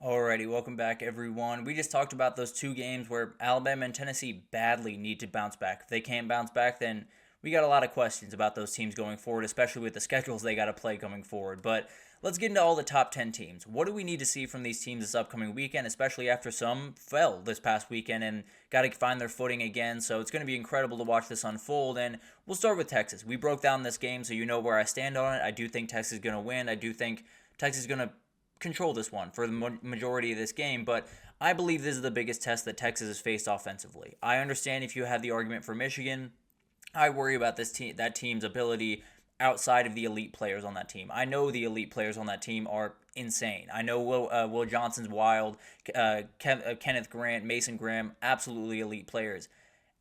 Alrighty, welcome back, everyone. We just talked about those two games where Alabama and Tennessee badly need to bounce back. If they can't bounce back, then we got a lot of questions about those teams going forward, especially with the schedules they got to play going forward. But let's get into all the top 10 teams. What do we need to see from these teams this upcoming weekend, especially after some fell this past weekend and got to find their footing again? So it's going to be incredible to watch this unfold. And we'll start with Texas. We broke down this game, so you know where I stand on it. I do think Texas is going to win. I do think Texas is going to control this one for the majority of this game, but I believe this is the biggest test that Texas has faced offensively. I understand if you have the argument for Michigan. I worry about that team's ability outside of the elite players on that team. I know the elite players on that team are insane. I know Will Johnson's wild, Kenneth Grant, Mason Graham, absolutely elite players.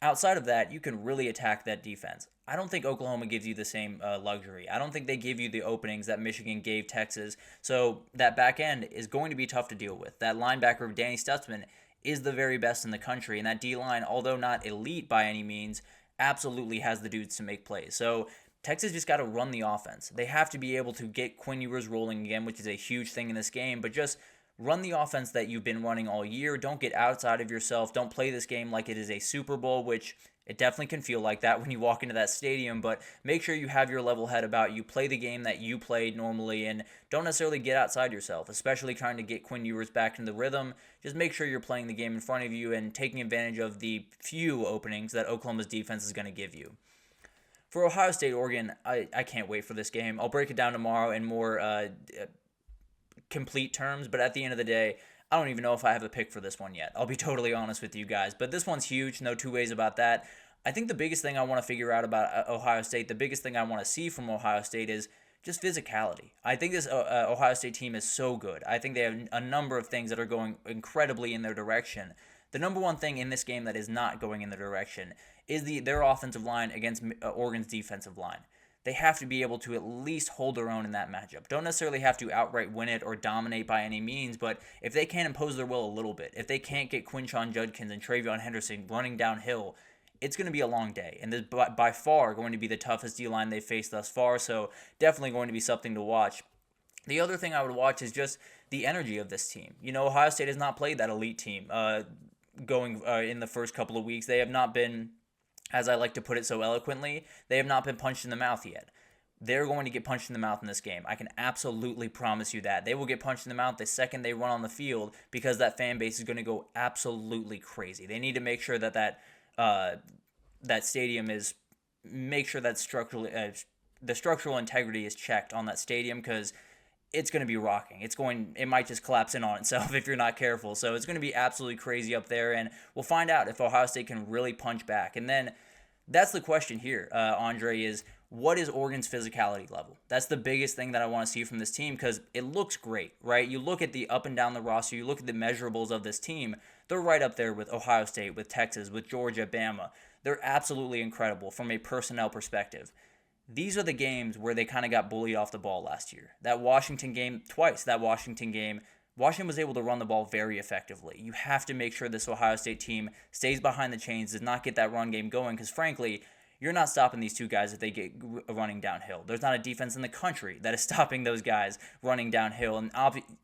Outside of that, you can really attack that defense. I don't think Oklahoma gives you the same luxury. I don't think they give you the openings that Michigan gave Texas. So that back end is going to be tough to deal with. That linebacker of Danny Stutzman is the very best in the country. And that D-line, although not elite by any means, absolutely has the dudes to make plays. So Texas just got to run the offense. They have to be able to get Quinn Ewers rolling again, which is a huge thing in this game. But just run the offense that you've been running all year. Don't get outside of yourself. Don't play this game like it is a Super Bowl, which it definitely can feel like that when you walk into that stadium, but make sure you have your level head about you. Play the game that you played normally and don't necessarily get outside yourself, especially trying to get Quinn Ewers back into the rhythm. Just make sure you're playing the game in front of you and taking advantage of the few openings that Oklahoma's defense is going to give you. For Ohio State, Oregon, I can't wait for this game. I'll break it down tomorrow in more complete terms, but at the end of the day, I don't even know if I have a pick for this one yet. I'll be totally honest with you guys, but this one's huge, no two ways about that. I think the biggest thing I want to figure out about Ohio State, the biggest thing I want to see from Ohio State is just physicality. I think this Ohio State team is so good. I think they have a number of things that are going incredibly in their direction. The number one thing in this game that is not going in their direction is their offensive line against Oregon's defensive line. They have to be able to at least hold their own in that matchup. Don't necessarily have to outright win it or dominate by any means, but if they can't impose their will a little bit, if they can't get Quinshon Judkins and Travion Henderson running downhill, it's going to be a long day. And this is by far going to be the toughest D-line they've faced thus far, so definitely going to be something to watch. The other thing I would watch is just the energy of this team. You know, Ohio State has not played that elite team going in the first couple of weeks. They have not been, as I like to put it so eloquently, they have not been punched in the mouth yet. They're going to get punched in the mouth in this game. I can absolutely promise you that. They will get punched in the mouth the second they run on the field because that fan base is going to go absolutely crazy. They need to make sure that stadium is, make sure that the structural integrity is checked on that stadium because it's going to be rocking. It might just collapse in on itself if you're not careful. So it's going to be absolutely crazy up there, and we'll find out if Ohio State can really punch back. And then that's the question here, Andre, is what is Oregon's physicality level? That's the biggest thing that I want to see from this team because it looks great, right? You look at the up and down the roster, you look at the measurables of this team, they're right up there with Ohio State, with Texas, with Georgia, Bama. They're absolutely incredible from a personnel perspective. These are the games where they kind of got bullied off the ball last year. That Washington game, Washington was able to run the ball very effectively. You have to make sure this Ohio State team stays behind the chains, does not get that run game going, because frankly, you're not stopping these two guys if they get running downhill. There's not a defense in the country that is stopping those guys running downhill. And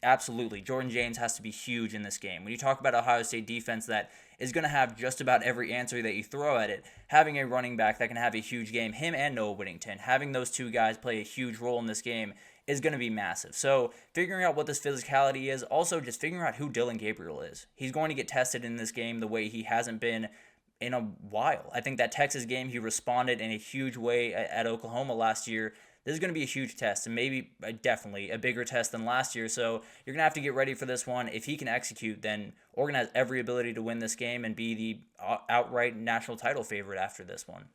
absolutely, Jordan James has to be huge in this game. When you talk about Ohio State defense that is going to have just about every answer that you throw at it, having a running back that can have a huge game, him and Noah Whittington, having those two guys play a huge role in this game is going to be massive. So figuring out what this physicality is, also just figuring out who Dylan Gabriel is. He's going to get tested in this game the way he hasn't been in a while. I think that Texas game, he responded in a huge way at Oklahoma last year. This is going to be a huge test, and maybe definitely a bigger test than last year. So you're going to have to get ready for this one. If he can execute, then Oregon has every ability to win this game and be the outright national title favorite after this one.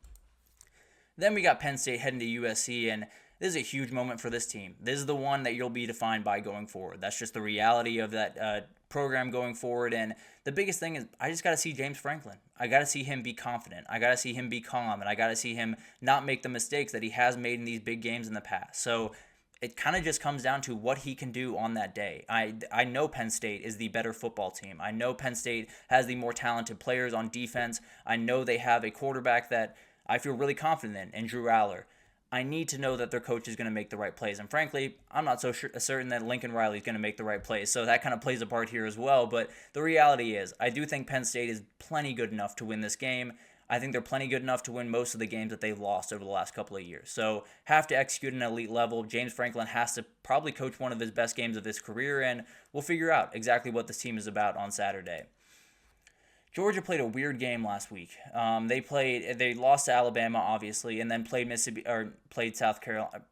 Then we got Penn State heading to USC, and this is a huge moment for this team. This is the one that you'll be defined by going forward. That's just the reality of that program going forward. And the biggest thing is I just got to see James Franklin. I got to see him be confident. I got to see him be calm. And I got to see him not make the mistakes that he has made in these big games in the past. So it kind of just comes down to what he can do on that day. I know Penn State is the better football team. I know Penn State has the more talented players on defense. I know they have a quarterback that I feel really confident in Drew Aller. I need to know that their coach is going to make the right plays. And frankly, I'm not so certain that Lincoln Riley is going to make the right plays. So that kind of plays a part here as well. But the reality is, I do think Penn State is plenty good enough to win this game. I think they're plenty good enough to win most of the games that they've lost over the last couple of years. So have to execute an elite level. James Franklin has to probably coach one of his best games of his career, and we'll figure out exactly what this team is about on Saturday. Georgia played a weird game last week. They lost to Alabama, obviously, and then played South Carolina.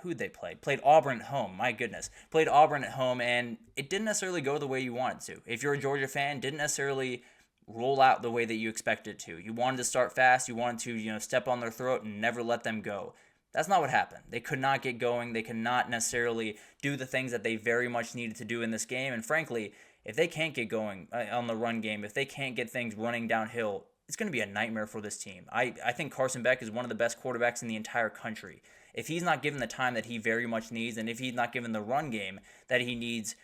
Who'd they play? Played Auburn at home. My goodness, played Auburn at home, and it didn't necessarily go the way you wanted to. If you're a Georgia fan, didn't necessarily roll out the way that you expected it to. You wanted to start fast. You wanted to, step on their throat and never let them go. That's not what happened. They could not get going. They could not necessarily do the things that they very much needed to do in this game. And frankly, if they can't get going on the run game, if they can't get things running downhill, it's going to be a nightmare for this team. I think Carson Beck is one of the best quarterbacks in the entire country. If he's not given the time that he very much needs, and if he's not given the run game that he needs,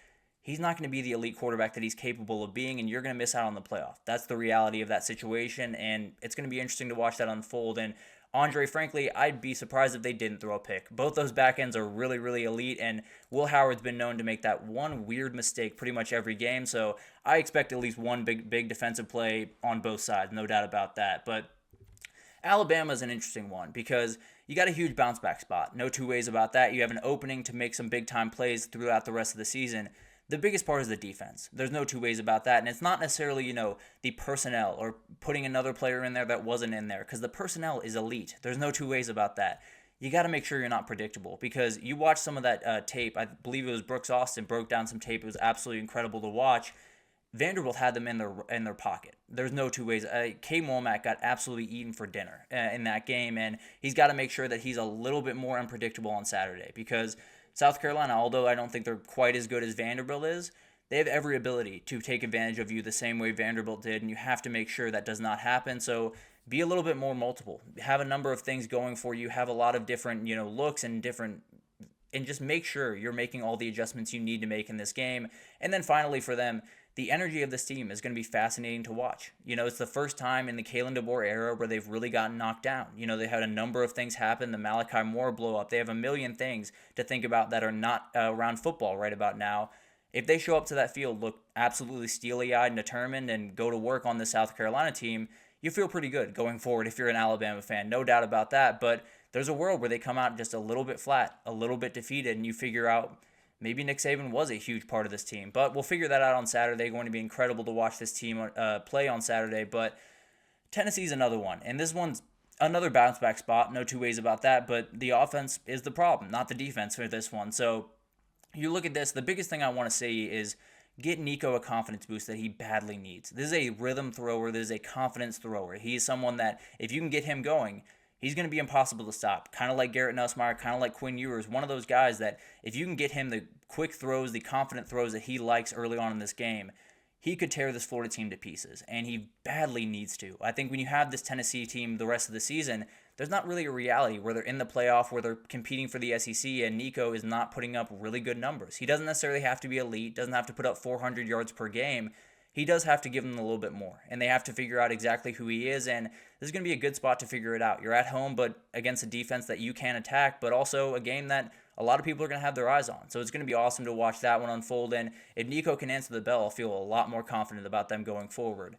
he's not going to be the elite quarterback that he's capable of being, and you're going to miss out on the playoff. That's the reality of that situation, and it's going to be interesting to watch that unfold. And Andre, frankly, I'd be surprised if they didn't throw a pick. Both those back ends are really, really elite, and Will Howard's been known to make that one weird mistake pretty much every game, so I expect at least one big defensive play on both sides, no doubt about that. But Alabama's an interesting one because you got a huge bounce back spot. No two ways about that. You have an opening to make some big-time plays throughout the rest of the season. The biggest part is the defense. There's no two ways about that. And it's not necessarily, the personnel or putting another player in there that wasn't in there, because the personnel is elite. There's no two ways about that. You got to make sure you're not predictable, because you watch some of that tape. I believe it was Brooks Austin broke down some tape. It was absolutely incredible to watch. Vanderbilt had them in their pocket. There's no two ways. K. Womack got absolutely eaten for dinner in that game, and he's got to make sure that he's a little bit more unpredictable on Saturday, because South Carolina, although I don't think they're quite as good as Vanderbilt is, they have every ability to take advantage of you the same way Vanderbilt did, and you have to make sure that does not happen. So be a little bit more multiple. Have a number of things going for you. Have a lot of different, looks and just make sure you're making all the adjustments you need to make in this game. And then finally for them, the energy of this team is going to be fascinating to watch. It's the first time in the Kalen DeBoer era where they've really gotten knocked down. They had a number of things happen, the Malachi Moore blow up. They have a million things to think about that are not around football right about now. If they show up to that field, look absolutely steely-eyed and determined, and go to work on the South Carolina team, you feel pretty good going forward if you're an Alabama fan. No doubt about that. But there's a world where they come out just a little bit flat, a little bit defeated, and you figure out maybe Nick Saban was a huge part of this team. But we'll figure that out on Saturday. Going to be incredible to watch this team play on Saturday. But Tennessee's another one. And this one's another bounce back spot. No two ways about that. But the offense is the problem, not the defense for this one. So you look at this, the biggest thing I want to say is get Nico a confidence boost that he badly needs. This is a rhythm thrower. This is a confidence thrower. He's someone that if you can get him going, he's going to be impossible to stop. Kind of like Garrett Nussmeier, kind of like Quinn Ewers, one of those guys that if you can get him the quick throws, the confident throws that he likes early on in this game, he could tear this Florida team to pieces, and he badly needs to. I think when you have this Tennessee team the rest of the season, there's not really a reality where they're in the playoff, where they're competing for the SEC, and Nico is not putting up really good numbers. He doesn't necessarily have to be elite, doesn't have to put up 400 yards per game. He does have to give them a little bit more, and they have to figure out exactly who he is, and this is going to be a good spot to figure it out. You're at home, but against a defense that you can attack, but also a game that a lot of people are going to have their eyes on. So it's going to be awesome to watch that one unfold, and if Nico can answer the bell, I'll feel a lot more confident about them going forward.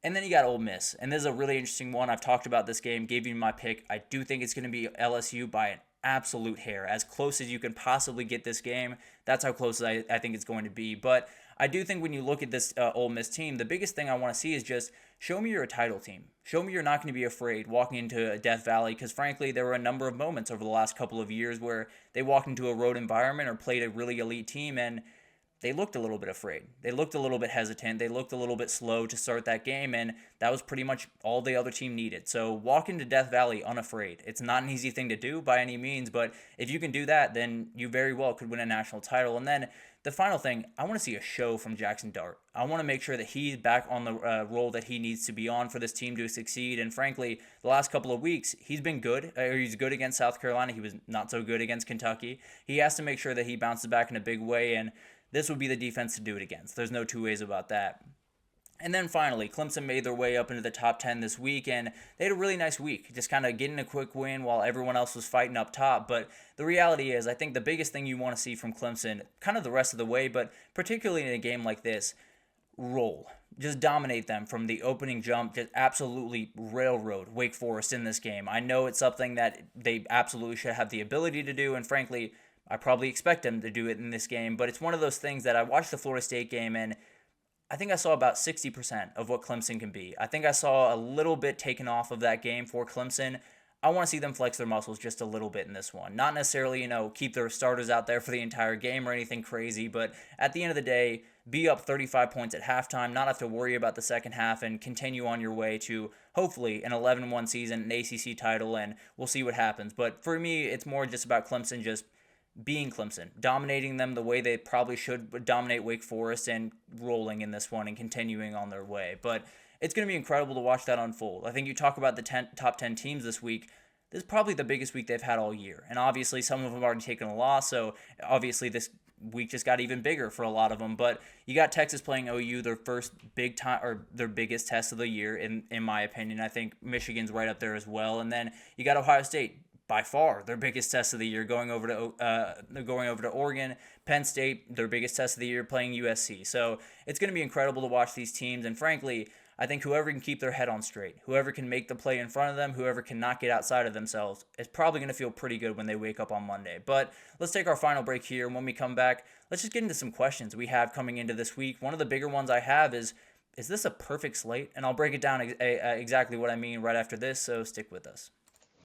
And then you got Ole Miss, and this is a really interesting one. I've talked about this game, gave you my pick. I do think it's going to be LSU by an absolute hair, as close as you can possibly get this game. That's how close I think it's going to be. But I do think when you look at this Ole Miss team, the biggest thing I want to see is just show me you're a title team. Show me you're not going to be afraid walking into Death Valley, because frankly, there were a number of moments over the last couple of years where they walked into a road environment or played a really elite team, and they looked a little bit afraid. They looked a little bit hesitant. They looked a little bit slow to start that game, and that was pretty much all the other team needed. So walk into Death Valley unafraid. It's not an easy thing to do by any means, but if you can do that, then you very well could win a national title. And then the final thing, I want to see a show from Jackson Dart. I want to make sure that he's back on the role that he needs to be on for this team to succeed. And frankly, the last couple of weeks, he's been good. He's good against South Carolina. He was not so good against Kentucky. He has to make sure that he bounces back in a big way, and this would be the defense to do it against. There's no two ways about that. And then finally, Clemson made their way up into the top 10 this week, and they had a really nice week, just kind of getting a quick win while everyone else was fighting up top. But the reality is, I think the biggest thing you want to see from Clemson, kind of the rest of the way, but particularly in a game like this, roll. Just dominate them from the opening jump. Just absolutely railroad Wake Forest in this game. I know it's something that they absolutely should have the ability to do, and frankly, I probably expect them to do it in this game. But it's one of those things that I watched the Florida State game, and I think I saw about 60% of what Clemson can be. I think I saw a little bit taken off of that game for Clemson. I want to see them flex their muscles just a little bit in this one. Not necessarily, keep their starters out there for the entire game or anything crazy, but at the end of the day, be up 35 points at halftime, not have to worry about the second half, and continue on your way to hopefully an 11-1 season, an ACC title, and we'll see what happens. But for me, it's more just about Clemson just being Clemson, dominating them the way they probably should dominate Wake Forest, and rolling in this one and continuing on their way. But it's going to be incredible to watch that unfold. I think you talk about the top 10 teams this week. This is probably the biggest week they've had all year. And obviously some of them have already taken a loss, so obviously this week just got even bigger for a lot of them. But you got Texas playing OU, their first big time, or their biggest test of the year, in my opinion. I think Michigan's right up there as well. And then you got Ohio State, by far their biggest test of the year, going over to Oregon. Penn State, their biggest test of the year, playing USC. So it's going to be incredible to watch these teams, and frankly, I think whoever can keep their head on straight, whoever can make the play in front of them, whoever can not get outside of themselves, is probably going to feel pretty good when they wake up on Monday. But let's take our final break here, and when we come back, let's just get into some questions we have coming into this week. One of the bigger ones I have is this a perfect slate? And I'll break it down exactly what I mean right after this, so stick with us.